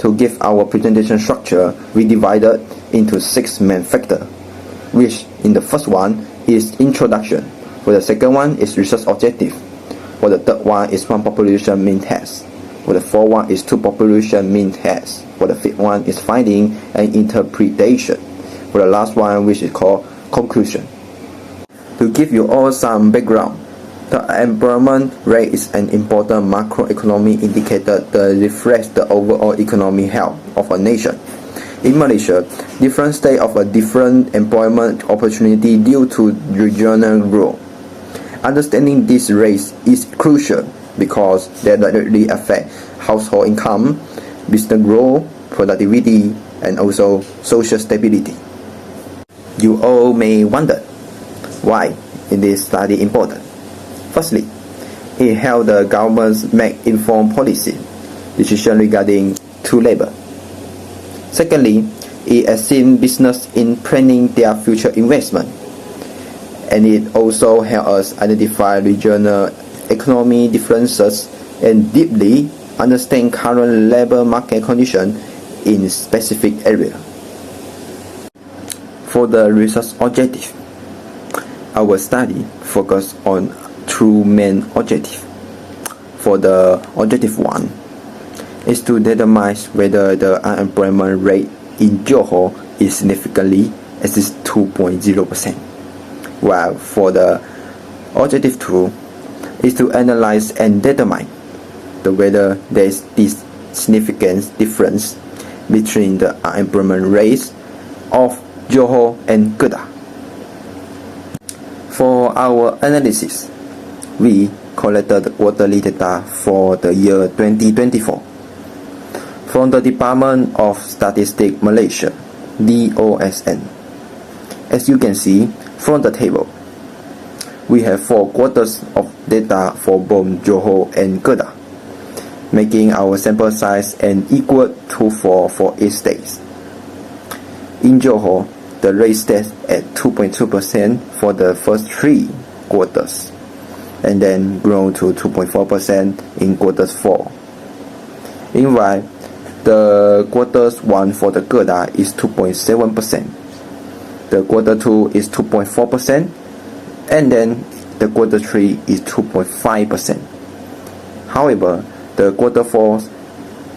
To give our presentation structure, we divided into 6 main factors, which in the first one is introduction, for the second one is research objective, for the third one is 1 population mean test, for the fourth one is 2 population mean test, for the fifth one is finding and interpretation, for the last one which is called conclusion. To give you all some background, the unemployment rate is an important macroeconomic indicator that reflects the overall economic health of a nation. In Malaysia, different states offer different employment opportunity due to regional growth. Understanding this rate is crucial because they directly affect household income, business growth, productivity, and also social stability. You all may wonder, why is this study important? Firstly, it helps the governments make informed policy decisions regarding to labor. Secondly, it assists business in planning their future investment. And it also helps us identify regional economic differences and deeply understand current labor market conditions in specific areas. For the research objective, our study focuses on 2 main objectives. For the objective 1 is to determine whether the unemployment rate in Johor is significantly exceeds 2.0%, while for the objective 2 is to analyze and determine whether there is this significant difference between the unemployment rates of Johor and Kedah. For our analysis, we collected quarterly data for the year 2024 from the Department of Statistics Malaysia, DOSN. As you can see from the table, we have 4 quarters of data for both Johor and Kedah, making our sample size and equal to 4 for each state. In Johor, the rate stands at 2.2% for the first 3 quarters, and then grown to 2.4% in quarters 4. Meanwhile, the quarters 1 for the Kedah is 2.7%, the quarter 2 is 2.4%, and then the quarter 3 is 2.5%. However, the quarter 4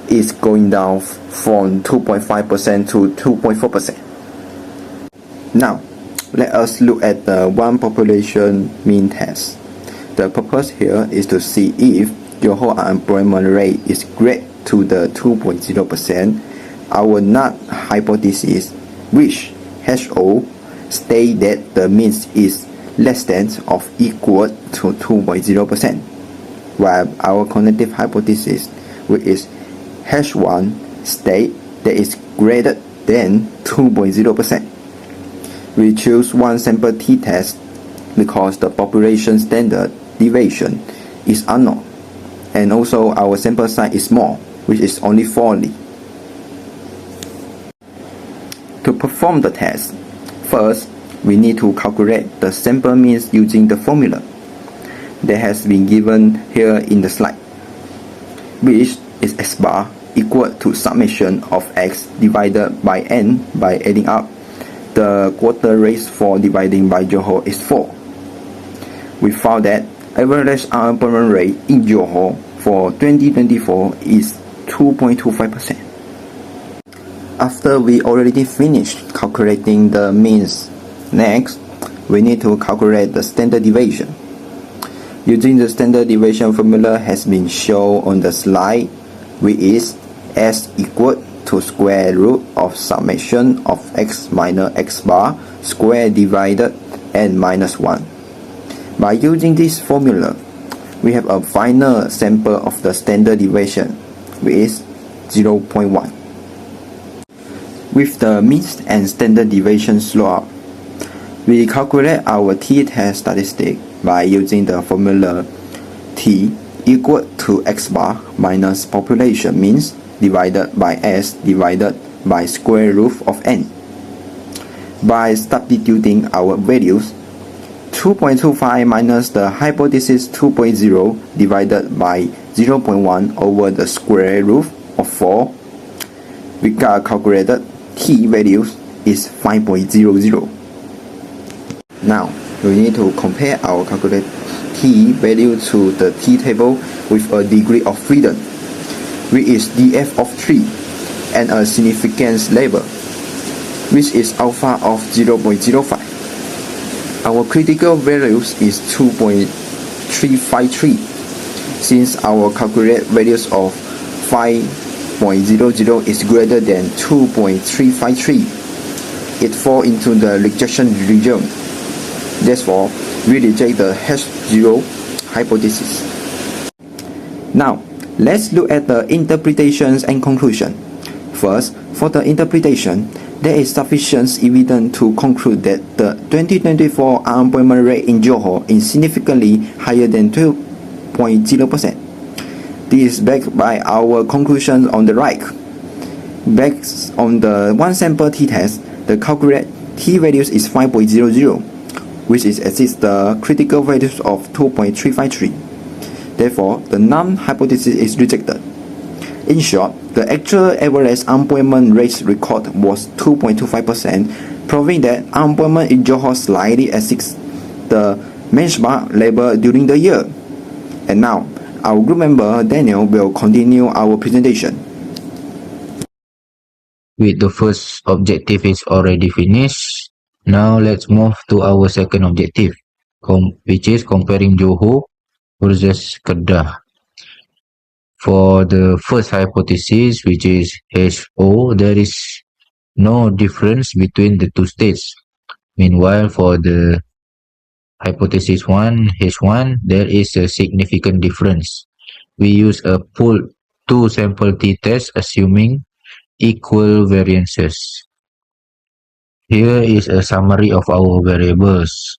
is going down from 2.5% to 2.4%. Now, let us look at the 1 population mean test. The purpose here is to see if Johor unemployment rate is greater to the 2.0%. Our null hypothesis, which HO, states that the mean is less than or equal to 2.0%, while our cognitive hypothesis, which is H1, states that it's greater than 2.0%. We choose 1 sample t-test because the population standard deviation is unknown, and also our sample size is small, which is only 40. To perform the test, first we need to calculate the sample means using the formula that has been given here in the slide, which is x bar equal to summation of x divided by n by adding up the quarter rates for dividing by Johor is 4. We found that average unemployment rate in Johor for 2024 is 2.25%. After we already finished calculating the means, next we need to calculate the standard deviation. Using the standard deviation formula has been shown on the slide, which is S equal to square root of summation of x minus x bar square divided n minus 1. By using this formula, we have a final sample of the standard deviation, which is 0.1. With the mean and standard deviation slope, we calculate our t-test statistic by using the formula t equal to x bar minus population means divided by s divided by square root of n. By substituting our values, 2.25 minus the hypothesis 2.0 divided by 0.1 over the square root of 4 we got calculated T values is 5.00. Now, we need to compare our calculated T value to the T table with a degree of freedom, which is df of 3, and a significance level, which is alpha of 0.05. Our critical values is 2.353. Since our calculated values of 5.00 is greater than 2.353, it falls into the rejection region. Therefore, we reject the H0 hypothesis. Now, let's look at the interpretations and conclusion. First, for the interpretation, there is sufficient evidence to conclude that the 2024 unemployment rate in Johor is significantly higher than 12.0%. This is backed by our conclusions on the right. Based on the one sample t-test, the calculated t values is 5.00, which exceeds the critical values of 2.353. Therefore, the null hypothesis is rejected. In short, the actual average unemployment rate record was 2.25%, proving that unemployment in Johor slightly exceeds the benchmark level during the year. And now, our group member Daniel will continue our presentation. With the first objective is already finished, now let's move to our second objective, which is comparing Johor versus Kedah. For the first hypothesis, which is HO, there is no difference between the two states. Meanwhile, for the hypothesis 1, H1, there is a significant difference. We use a pooled two-sample t-test assuming equal variances. Here is a summary of our variables.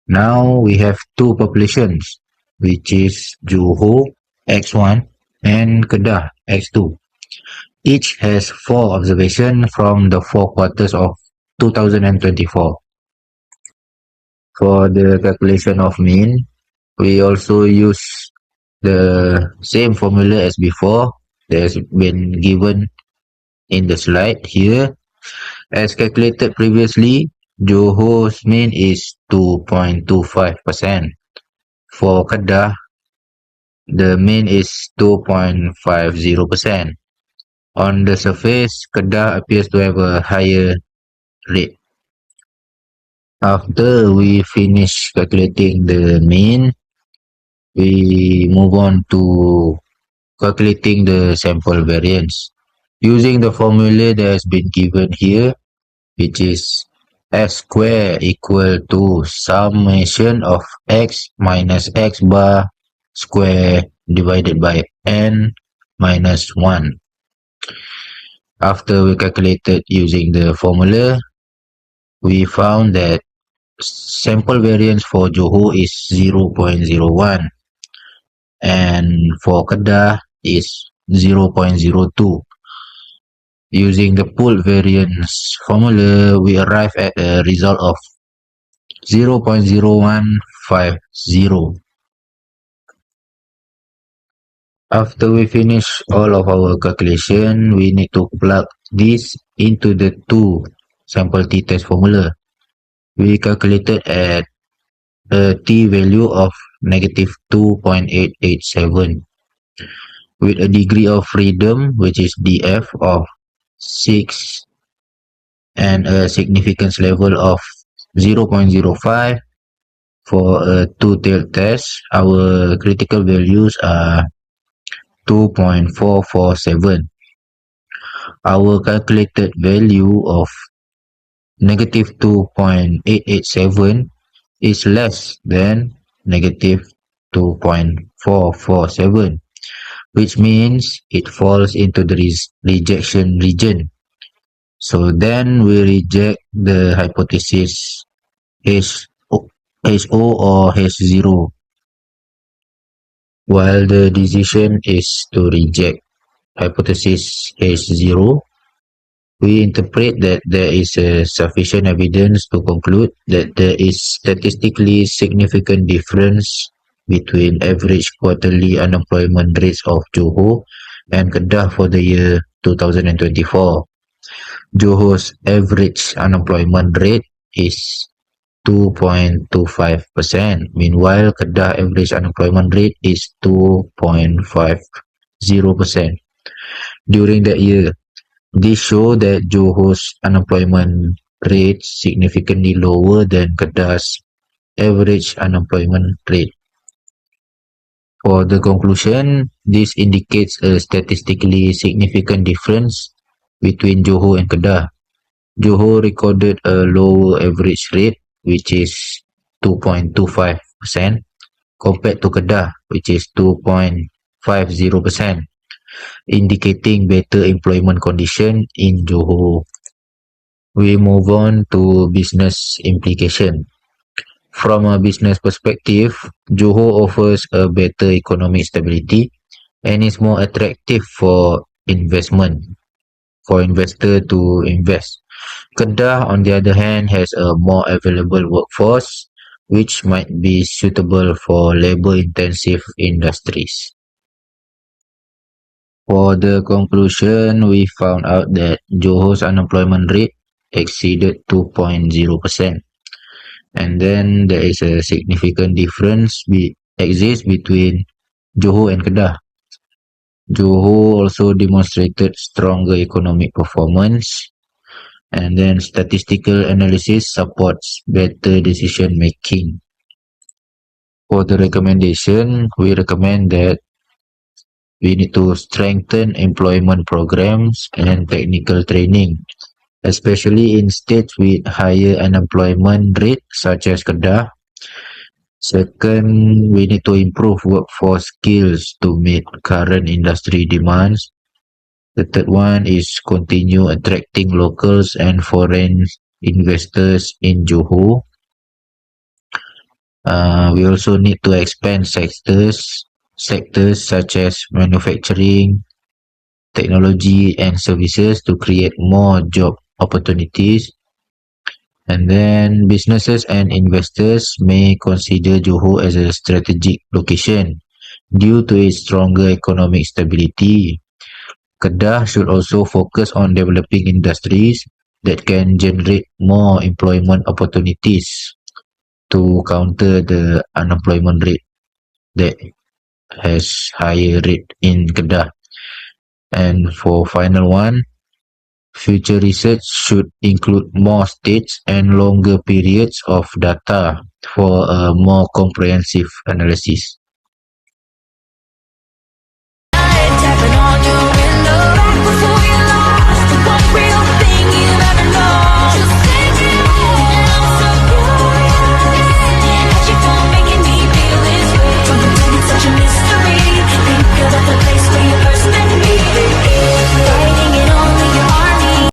Now we have two populations, which is Johor X1 and Kedah X2. Each has 4 observations from the 4 quarters of 2024. For the calculation of mean, we also use the same formula as before that has been given in the slide here. As calculated previously, Johor's mean is 2.25%. For Kedah, the mean is 2.50%. On the surface, Kedah appears to have a higher rate. After we finish calculating the mean, we move on to calculating the sample variance. Using the formula that has been given here, which is x squared equal to summation of x minus x bar square divided by n minus 1. After we calculated using the formula, we found that sample variance for Johor is 0.01 and for Kedah is 0.02. Using the pooled variance formula, we arrive at a result of 0.0150. After we finish all of our calculation, we need to plug this into the two sample t-test formula. We calculated at a t-value of negative 2.887 with a degree of freedom, which is df of 6 and a significance level of 0.05. For a two-tailed test, our critical values are 2.447. Our calculated value of negative 2.887 is less than negative 2.447, which means it falls into the rejection region. So then we reject the hypothesis HO or H0, while the decision is to reject hypothesis H0. We interpret that there is sufficient evidence to conclude that there is statistically significant difference between average quarterly unemployment rates of Johor and Kedah for the year 2024. Johor's average unemployment rate is 2.25%. Meanwhile, Kedah average unemployment rate is 2.50%. During that year, this shows that Johor's unemployment rate significantly lower than Kedah's average unemployment rate. For the conclusion, this indicates a statistically significant difference between Johor and Kedah. Johor recorded a lower average rate, which is 2.25%, compared to Kedah, which is 2.50%, indicating better employment condition in Johor. We move on to business implication. From a business perspective, Johor offers a better economic stability and is more attractive for investment, for investor to invest. Kedah, on the other hand, has a more available workforce, which might be suitable for labor-intensive industries. For the conclusion, we found out that Johor's unemployment rate exceeded 2.0%. And then there is a significant difference exists between Johor and Kedah. Johor also demonstrated stronger economic performance, and then statistical analysis supports better decision making. For the recommendation, we recommend that we need to strengthen employment programs and technical training, especially in states with higher unemployment rate such as Kedah. Second, we need to improve workforce skills to meet current industry demands. The third one is continue attracting locals and foreign investors in Johor. We also need to expand sectors such as manufacturing, technology and services to create more job opportunities. And then businesses and investors may consider Johor as a strategic location due to its stronger economic stability. Kedah should also focus on developing industries that can generate more employment opportunities to counter the unemployment rate that has higher rate in Kedah. And for final one, future research should include more states and longer periods of data for a more comprehensive analysis.